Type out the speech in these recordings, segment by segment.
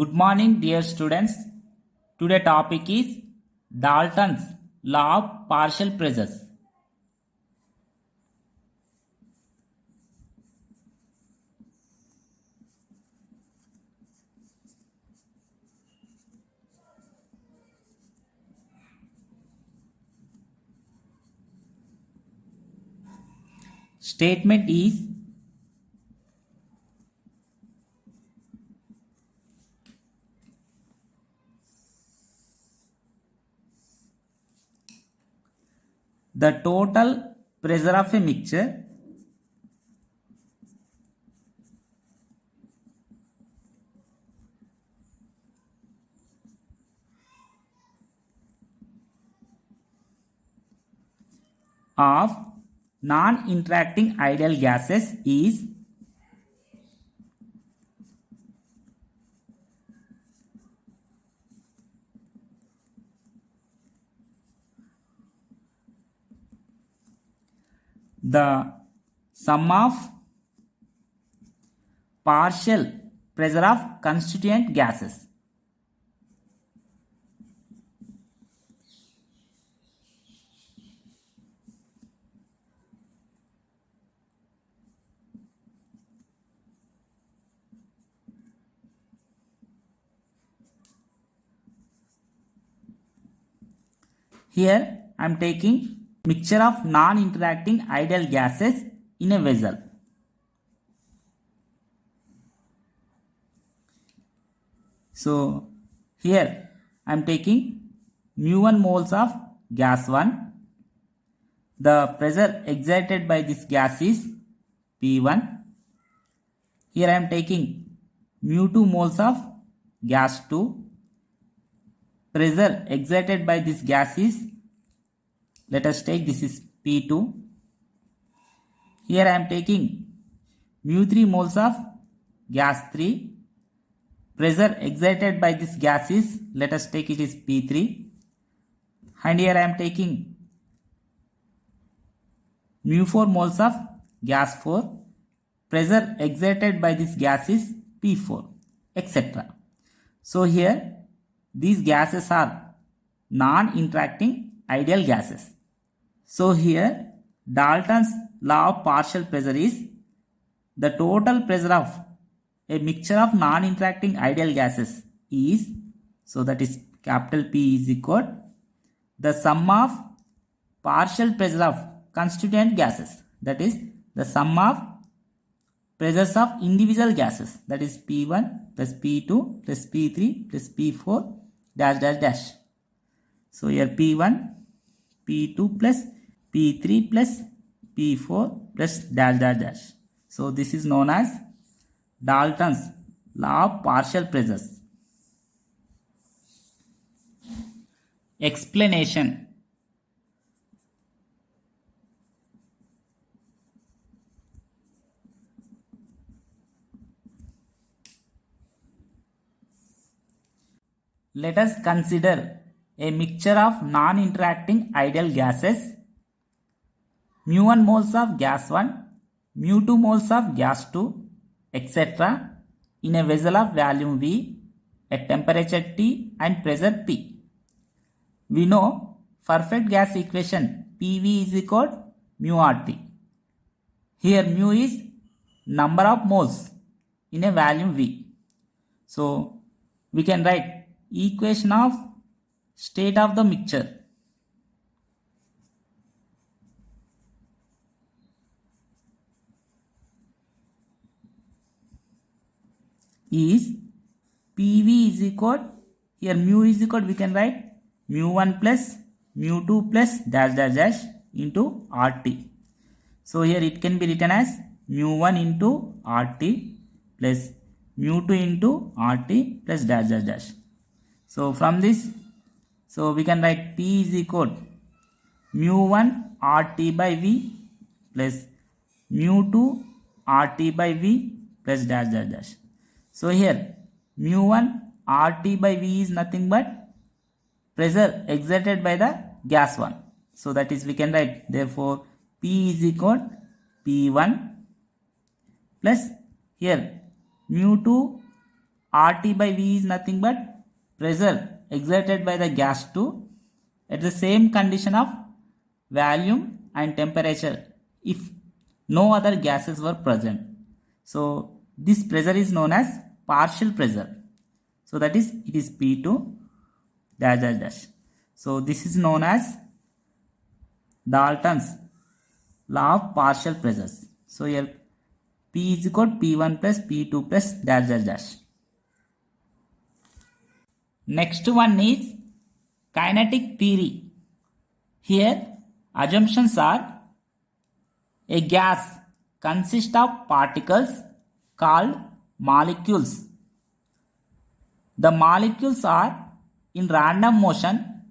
Good morning, dear students. Today topic is Dalton's law of partial pressures. Statement is the total pressure of a mixture of non-interacting ideal gases is the sum of partial pressure of constituent gases. Here I am taking mixture of non-interacting ideal gases in a vessel. So here I am taking mu1 moles of gas 1. The pressure exerted by this gas is P1. Here I am taking mu2 moles of gas 2. Pressure exerted by this gas is, let us take, this is P2. Here I am taking mu3 moles of gas 3. Pressure exerted by this gas is, let us take, it is P3. And here I am taking mu4 moles of gas 4. Pressure exerted by this gas is P4, etc. So here these gases are non-interacting ideal gases. So here Dalton's law of partial pressure is the total pressure of a mixture of non-interacting ideal gases is, so that is capital P is equal the sum of partial pressure of constituent gases, that is the sum of pressures of individual gases, that is P1 plus P2 plus P3 plus P4 dash dash dash. So here P1, P2 plus P3 plus P4 plus dash dash dash. So this is known as Dalton's law of partial pressures. Explanation. Let us consider a mixture of non-interacting ideal gases, mu1 moles of gas 1, mu2 moles of gas 2, etc. in a vessel of volume V at temperature T and pressure P. We know perfect gas equation PV is equal mu RT. Here mu is number of moles in a volume V. So we can write equation of state of the mixture is PV is equal, here mu is equal, we can write mu1 plus mu2 plus dash dash dash into RT. So here it can be written as mu1 into RT plus mu2 into RT plus dash dash dash. So from this, so we can write P is equal mu1 RT by V plus mu2 RT by V plus dash dash dash. So here mu1 RT by V is nothing but pressure exerted by the gas 1. So that is, we can write, therefore P is equal P1 plus here mu2 RT by V is nothing but pressure exerted by the gas to at the same condition of volume and temperature if no other gases were present. So this pressure is known as partial pressure. So that is, it is P2 dash dash dash. So this is known as Dalton's law of partial pressures. So here P is equal to P1 plus P2 plus dash dash dash. Next one is kinetic theory. Here assumptions are: a gas consists of particles called molecules. The molecules are in random motion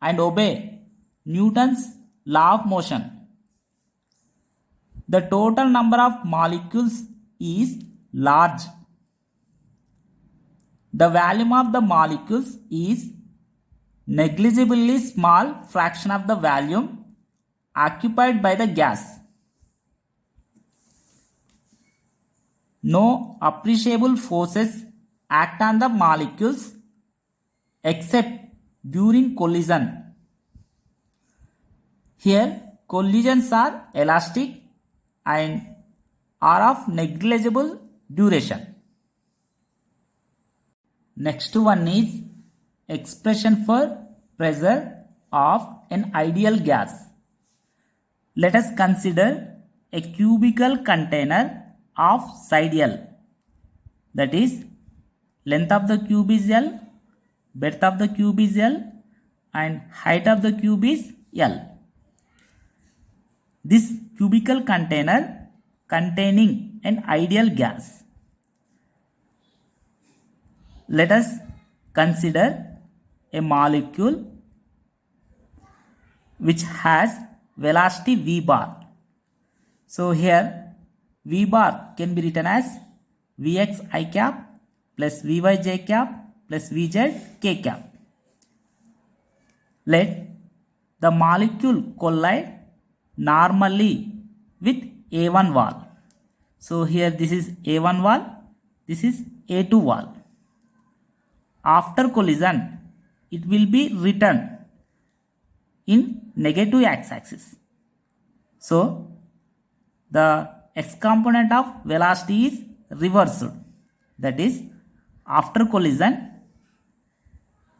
and obey Newton's law of motion. The total number of molecules is large. The volume of the molecules is negligibly small fraction of the volume occupied by the gas. No appreciable forces act on the molecules except during collision. Here collisions are elastic and are of negligible duration. Next one is expression for pressure of an ideal gas. Let us consider a cubical container of side L. That is, length of the cube is L, breadth of the cube is L, and height of the cube is L. This cubical container containing an ideal gas. Let us consider a molecule which has velocity v bar. So here v bar can be written as Vx I cap plus Vy j cap plus Vz k cap. Let the molecule collide normally with A1 wall. So here this is A1 wall, this is A2 wall. After collision, it will be written in negative x-axis. So the x component of velocity is reversed. That is, after collision,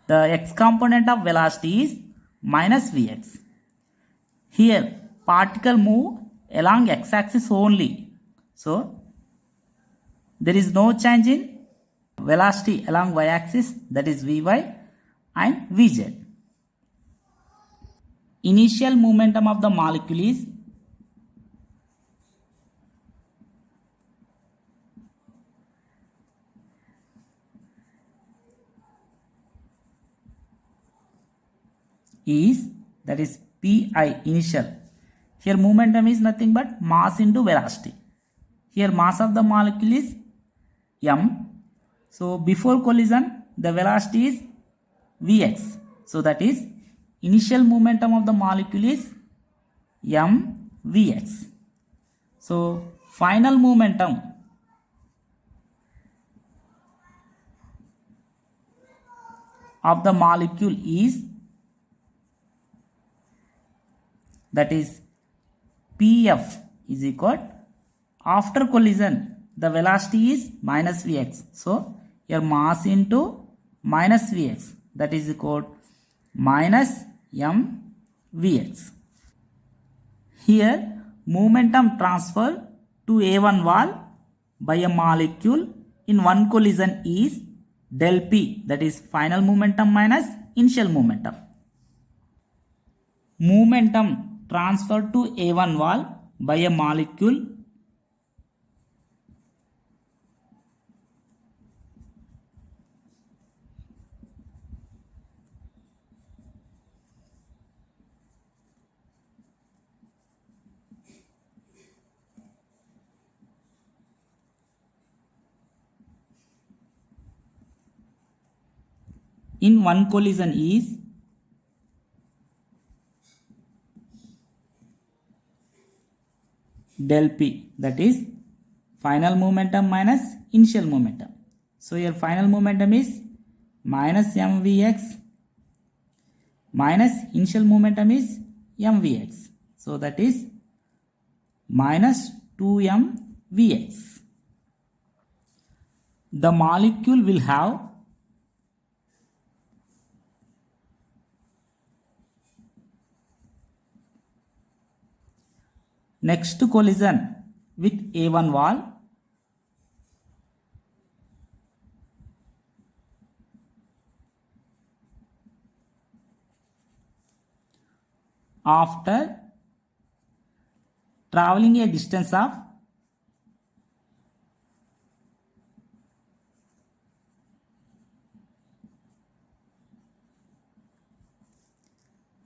the x component of velocity is minus Vx. Here particle move along x-axis only. So there is no change in velocity along y-axis, that is Vy and Vz. Initial momentum of the molecule is that is Pi initial. Here momentum is nothing but mass into velocity. Here mass of the molecule is m. So before collision the velocity is Vx. So that is initial momentum of the molecule is m Vx. So final momentum of the molecule is, that is Pf is equal, after collision the velocity is minus Vx. So your mass into minus Vx, that is equal minus m Vx. Here momentum transfer to A1 wall by a molecule in one collision is del P, that is final momentum minus initial momentum. Momentum transferred to A1 wall by a molecule in one collision is del P, that is final momentum minus initial momentum. So your final momentum is minus mvx minus initial momentum is mvx. So that is minus 2mvx. The molecule will have next collision with A1 wall after traveling a distance of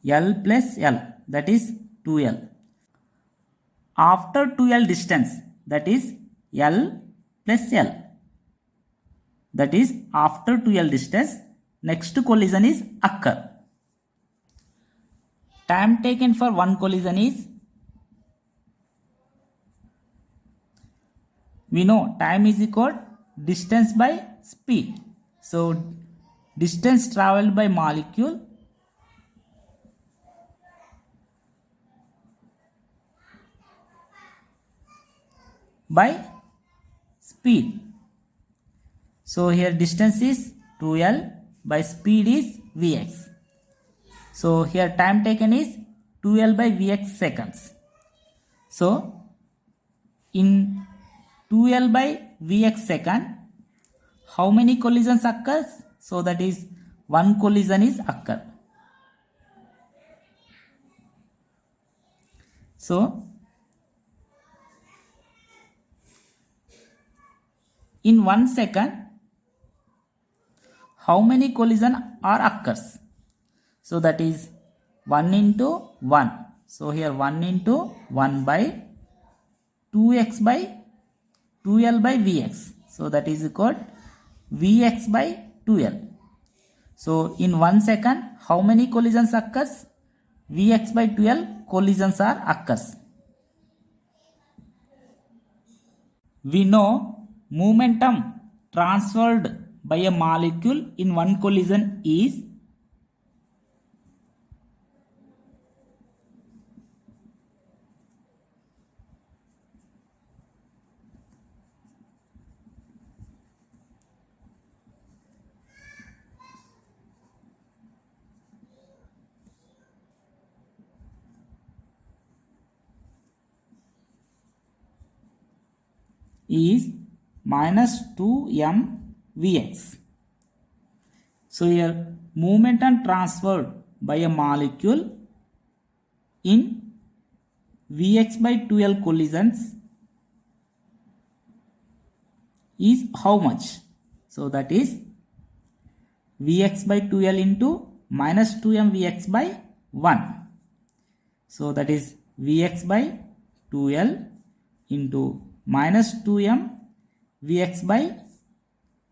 L plus L, that is 2L. After 2L distance, that is L plus L, that is after 2L distance, next collision is occur. Time taken for one collision is, we know time is equal distance by speed. So distance traveled by molecule by speed. So here distance is 2L by speed is Vx. So here time taken is 2L by Vx seconds. So in 2L by Vx second, how many collisions occurs? So that is one collision is occur. So in 1 second, how many collision are occurs? So that is 1 into 1. So here 1 into 1 by 2x by 2L by Vx. So that is equal Vx by 2L. So in 1 second, how many collisions occurs? Vx by 2L collisions are occurs. We know momentum transferred by a molecule in one collision is minus 2m Vx. So here momentum transferred by a molecule in Vx by 2L collisions is how much? So that is Vx by 2L into minus 2m Vx by 1. So that is Vx by 2L into minus 2m Vx by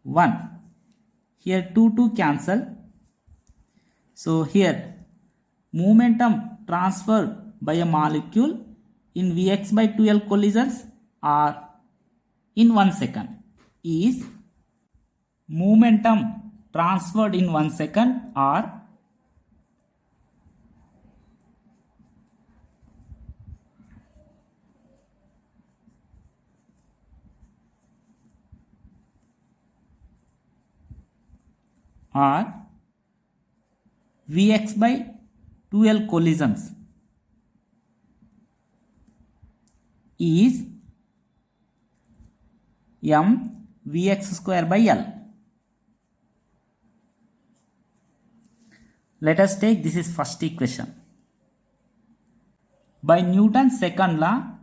1. Here 2 cancel. So here momentum transferred by a molecule in Vx by 2L collisions are in 1 second is momentum transferred in 1 second are Vx by 2L collisions is m Vx square by L. Let us take this is first equation. By Newton's second law,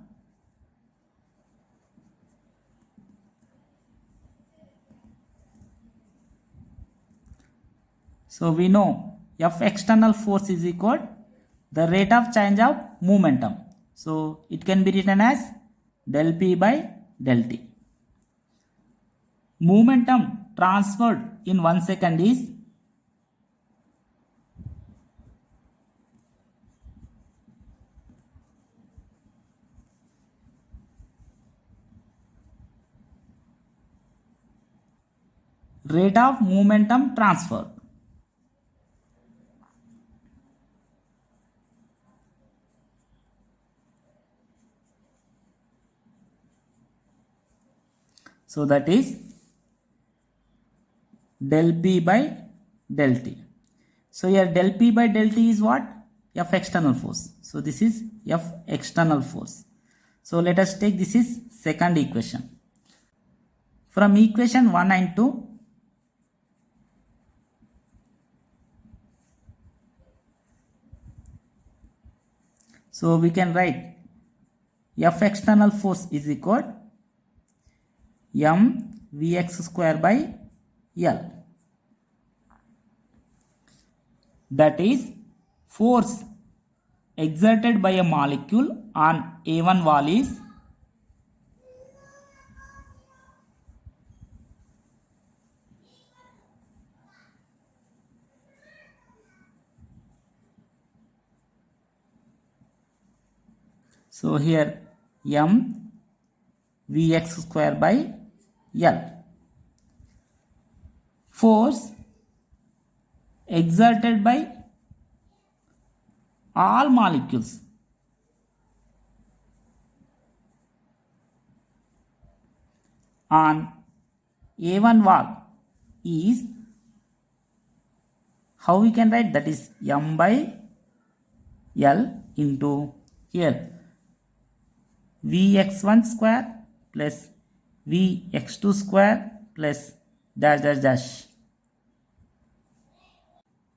so we know F external force is equal the rate of change of momentum. So it can be written as del P by del T. Momentum transferred in 1 second is rate of momentum transfer. So that is del P by del T. So here del P by del T is what? F external force. So this is F external force. So let us take this is second equation. From equation 1 and 2, so we can write F external force is equal M Vx square by L. That is force exerted by a molecule on A1 wall is so here M Vx square by L. Force exerted by all molecules on A1 wall is, how we can write, that is M by L into here Vx1 square plus Vx2 square plus dash dash dash.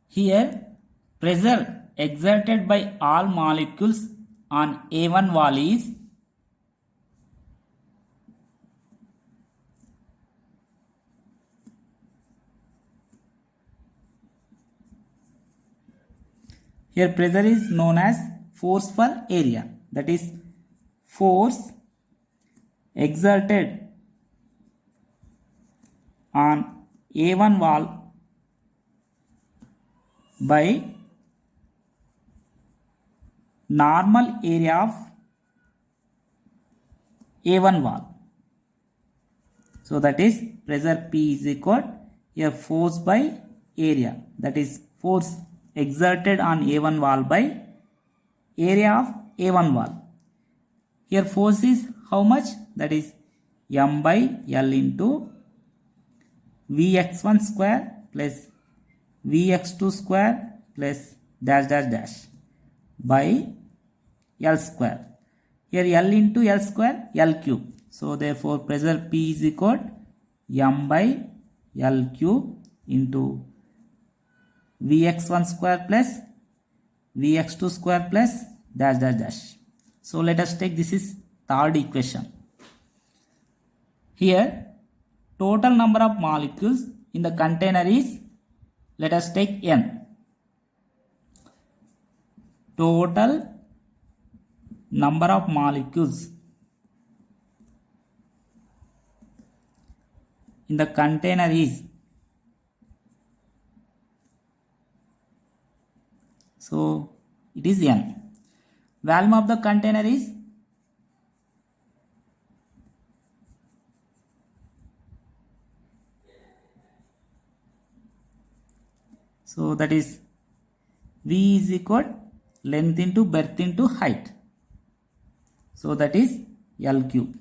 Here pressure exerted by all molecules on A1 wall is here pressure is known as force per area, that is force exerted on A1 wall by normal area of A1 wall. So that is pressure P is equal here force by area, that is force exerted on A1 wall by area of A1 wall. Here force is how much? That is M by L into Vx1 square plus Vx2 square plus dash dash dash by L square. Here L into L square, L cube. So therefore pressure P is equal M by L cube into Vx1 square plus Vx2 square plus dash dash dash. So let us take this is third equation. Here total number of molecules in the container is, let us take N. Total number of molecules in the container is, so it is N. Volume of the container is, so that is V is equal length into breadth into height. So that is L cube.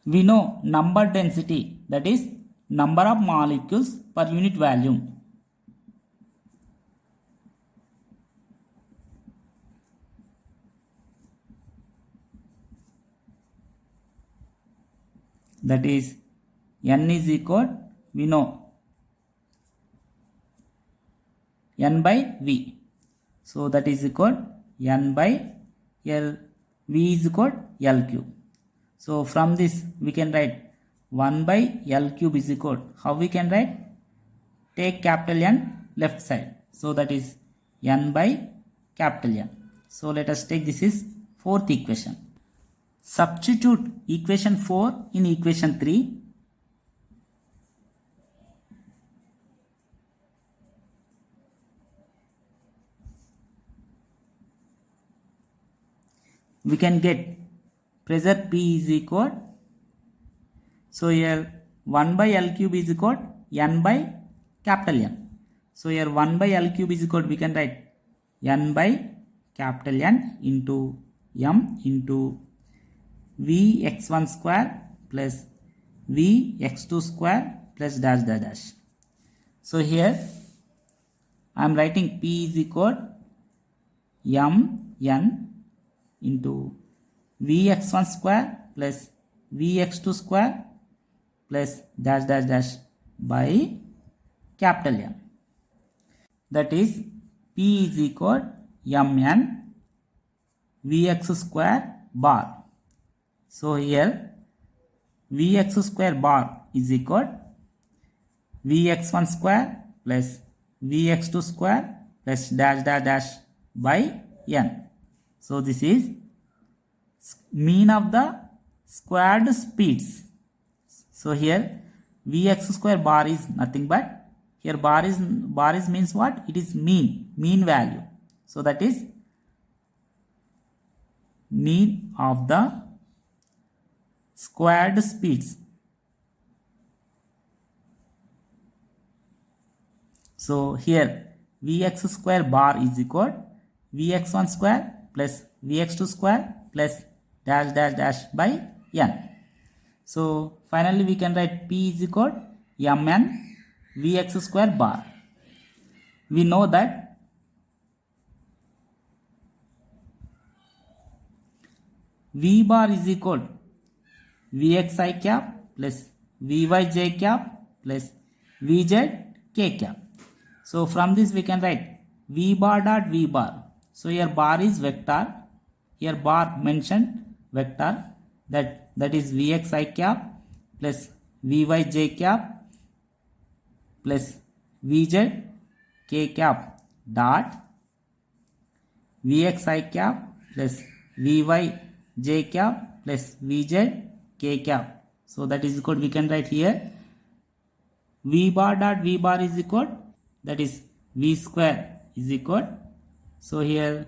We know number density, that is number of molecules per unit volume. That is N is equal, we know N by V. So that is equal N by L, V is equal L cube. So from this we can write 1 by L cube is equal, how we can write? Take capital N left side. So that is N by capital N. So let us take this is fourth equation. Substitute equation 4 in equation 3. We can get pressure P is equal So here 1 by L cube is equal to n by capital N. So here 1 by L cube is equal to, we can write n by capital N into m into Vx1 square plus Vx2 square plus dash dash dash. So here I am writing P is equal to m n into Vx1 square plus Vx2 square plus dash dash dash by capital M. That is P is equal to mn Vx square bar. So here Vx square bar is equal to Vx1 square plus Vx2 square plus dash dash dash by n. So this is mean of the squared speeds. So here Vx square bar is nothing but, here bar is means what? It is mean value. So that is mean of the squared speeds. So here Vx square bar is equal to Vx1 square plus Vx2 square plus dash dash dash by n. So finally we can write P is equal to mn Vx square bar. We know that V bar is equal to Vxi cap plus Vyj cap plus Vz k cap. So from this we can write V bar dot V bar. So here bar is vector, here bar mentioned vector, that is Vxi cap plus Vyj cap plus Vz k cap dot Vxi cap plus Vyj cap plus Vz k cap. So that is equal, we can write here V bar dot V bar is equal, that is V square is equal, so here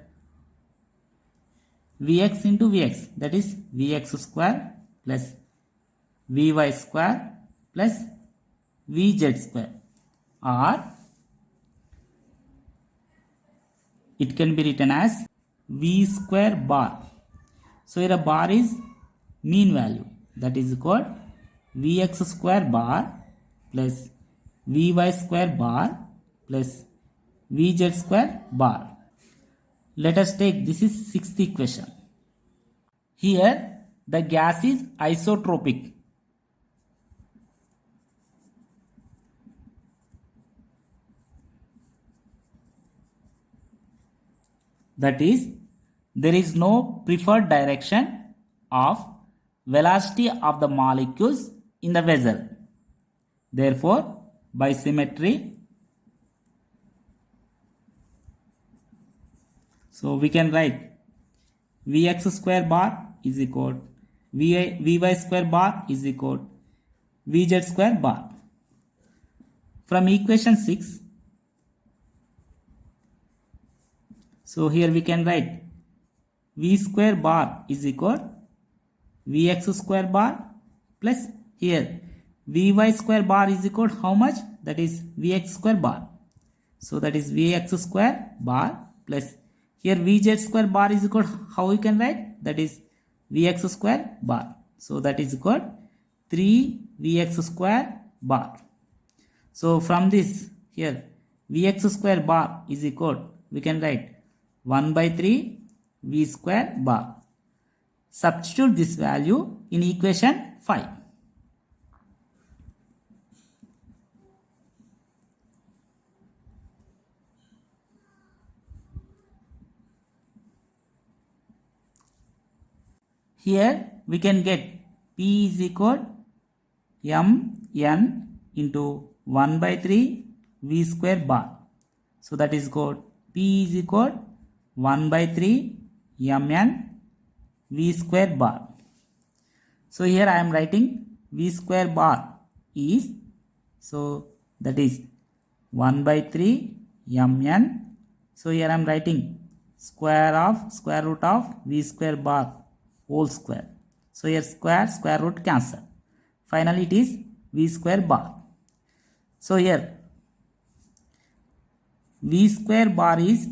Vx into Vx, that is Vx square plus Vy square plus Vz square, or it can be written as V square bar. So here a bar is mean value, that is equal Vx square bar plus Vy square bar plus Vz square bar. Let us take, this is sixth equation. Here the gas is isotropic. That is, there is no preferred direction of velocity of the molecules in the vessel. Therefore, by symmetry, so we can write Vx square bar is equal Vy square bar is equal Vz square bar. From equation 6, so here we can write V square bar is equal Vx square bar plus here Vy square bar is equal to how much? That is Vx square bar. So that is Vx square bar plus here Vz square bar is equal to how we can write? That is Vx square bar. So that is equal to 3 Vx square bar. So from this here Vx square bar is equal, we can write 1 by 3 V square bar. Substitute this value in equation 5. Here we can get P is equal mn into 1 by 3 V square bar. So that is called P is equal 1 by 3 mn V square bar. So here I am writing V square bar is, so that is 1 by 3 mn. So here I am writing square root of V square bar whole square. So here square root cancel. finally it is v square bar. So here v square bar is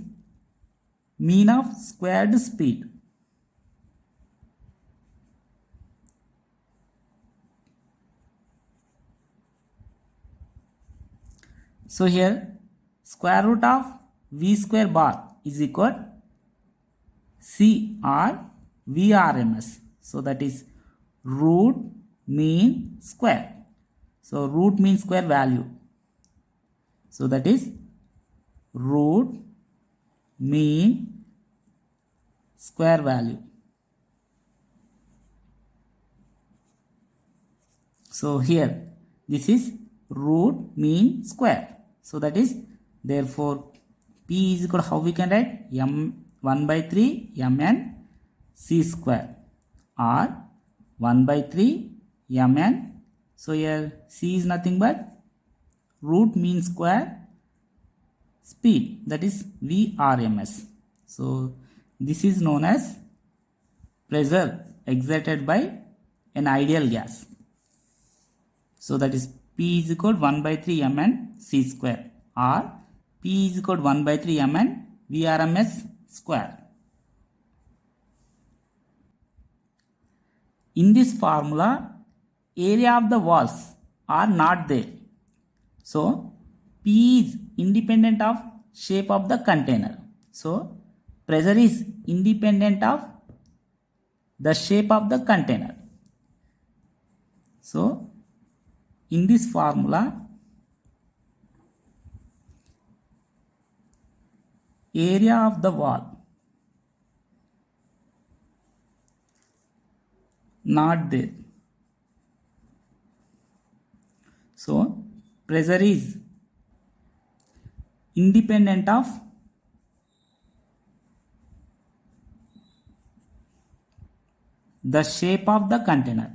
mean of squared speed. So here square root of v square bar is equal C or VRMS. So that is root mean square. So root mean square value. So that is root mean square value. So here this is root mean square. So that is therefore P is equal to, how we can write, m 1 by 3 mn c square or 1 by 3 mn. So here c is nothing but root mean square speed, that is VRMS. So this is known as pressure exerted by an ideal gas. So that is P is equal to 1 by 3 mn c square or P is equal to 1 by 3 mn VRMS square. In this formula, area of the walls are not there. So P is independent of shape of the container. So pressure is independent of the shape of the container. So in this formula, area of the wall not there. So pressure is independent of the shape of the container.